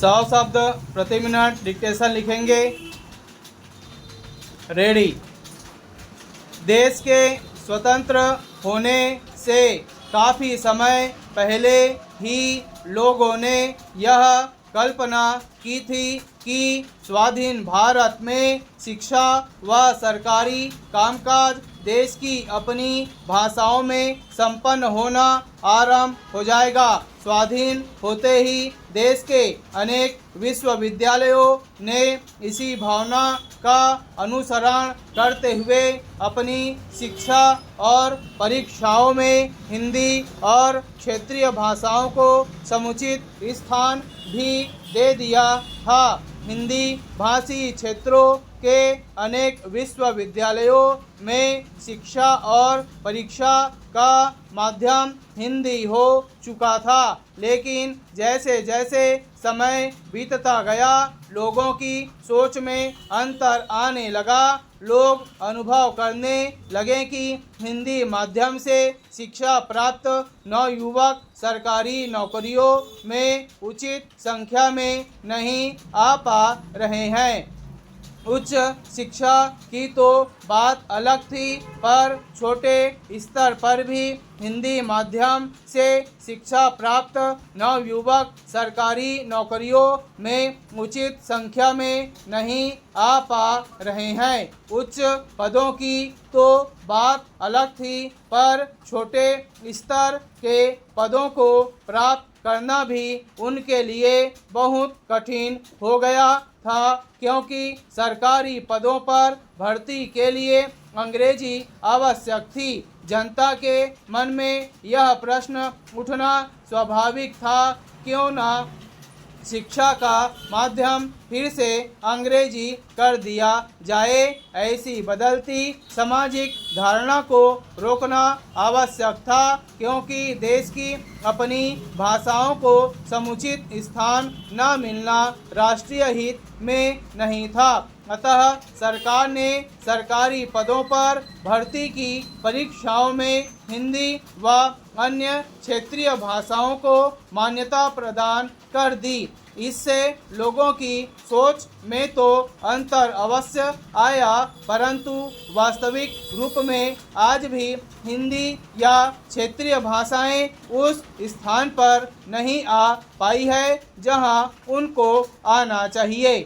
100 शब्द प्रति minute dictation लिखेंगे। रेडी। देश के स्वतंत्र होने से काफ़ी समय पहले ही लोगों ने यह कल्पना की थी कि स्वाधीन भारत में शिक्षा व सरकारी कामकाज देश की अपनी भाषाओं में संपन्न होना आरंभ हो जाएगा। स्वाधीन होते ही देश के अनेक विश्वविद्यालयों ने इसी भावना का अनुसरण करते हुए अपनी शिक्षा और परीक्षाओं में हिंदी और क्षेत्रीय भाषाओं को समुचित स्थान भी दे दिया था। हिंदी भाषी क्षेत्रों के अनेक विश्वविद्यालयों में शिक्षा और परीक्षा का माध्यम हिंदी हो चुका था, लेकिन जैसे जैसे समय बीतता गया लोगों की सोच में अंतर आने लगा। लोग अनुभव करने लगे कि हिंदी माध्यम से शिक्षा प्राप्त नवयुवक सरकारी नौकरियों में उचित संख्या में नहीं आ पा रहे हैं। उच्च शिक्षा की तो बात अलग थी, पर छोटे स्तर पर भी हिंदी माध्यम से शिक्षा प्राप्त नवयुवक सरकारी नौकरियों में उचित संख्या में नहीं आ पा रहे हैं। उच्च पदों की तो बात अलग थी, पर छोटे स्तर के पदों को प्राप्त करना भी उनके लिए बहुत कठिन हो गया था, क्योंकि सरकारी पदों पर भर्ती के लिए अंग्रेजी आवश्यक थी। जनता के मन में यह प्रश्न उठना स्वाभाविक था, क्यों न शिक्षा का माध्यम फिर से अंग्रेजी कर दिया जाए। ऐसी बदलती सामाजिक धारणा को रोकना आवश्यक था, क्योंकि देश की अपनी भाषाओं को समुचित स्थान न मिलना राष्ट्रीय हित में नहीं था। अतः सरकार ने सरकारी पदों पर भर्ती की परीक्षाओं में हिंदी व अन्य क्षेत्रीय भाषाओं को मान्यता प्रदान कर दी। इससे लोगों की सोच में तो अंतर अवश्य आया, परंतु वास्तविक रूप में आज भी हिंदी या क्षेत्रीय भाषाएं उस स्थान पर नहीं आ पाई है जहां उनको आना चाहिए।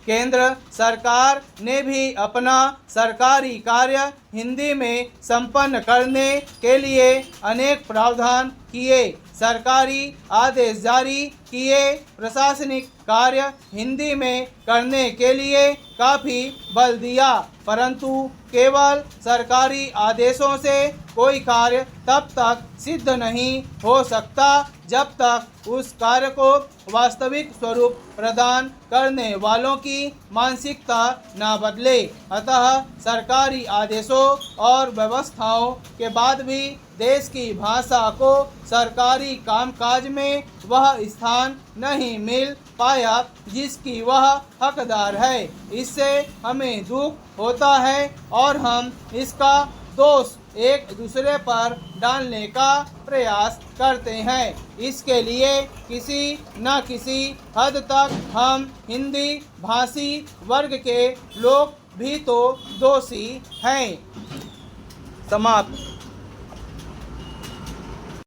केंद्र सरकार ने भी अपना सरकारी कार्य हिंदी में संपन्न करने के लिए अनेक प्रावधान किए, सरकारी आदेश जारी किए, प्रशासनिक कार्य हिंदी में करने के लिए काफ़ी बल दिया, परंतु केवल सरकारी आदेशों से कोई कार्य तब तक सिद्ध नहीं हो सकता जब तक उस कार्य को वास्तविक स्वरूप प्रदान करने वालों की मानसिकता न बदले। अतः सरकारी आदेशों और व्यवस्थाओं के बाद भी देश की भाषा को सरकारी कामकाज में वह स्थान नहीं मिल पाया जिसकी वह हकदार है। इससे हमें दुख होता है और हम इसका दोष एक दूसरे पर डालने का प्रयास करते हैं। इसके लिए किसी न किसी हद तक हम हिंदी भाषी वर्ग के लोग भी तो दोषी हैं। समाप्त।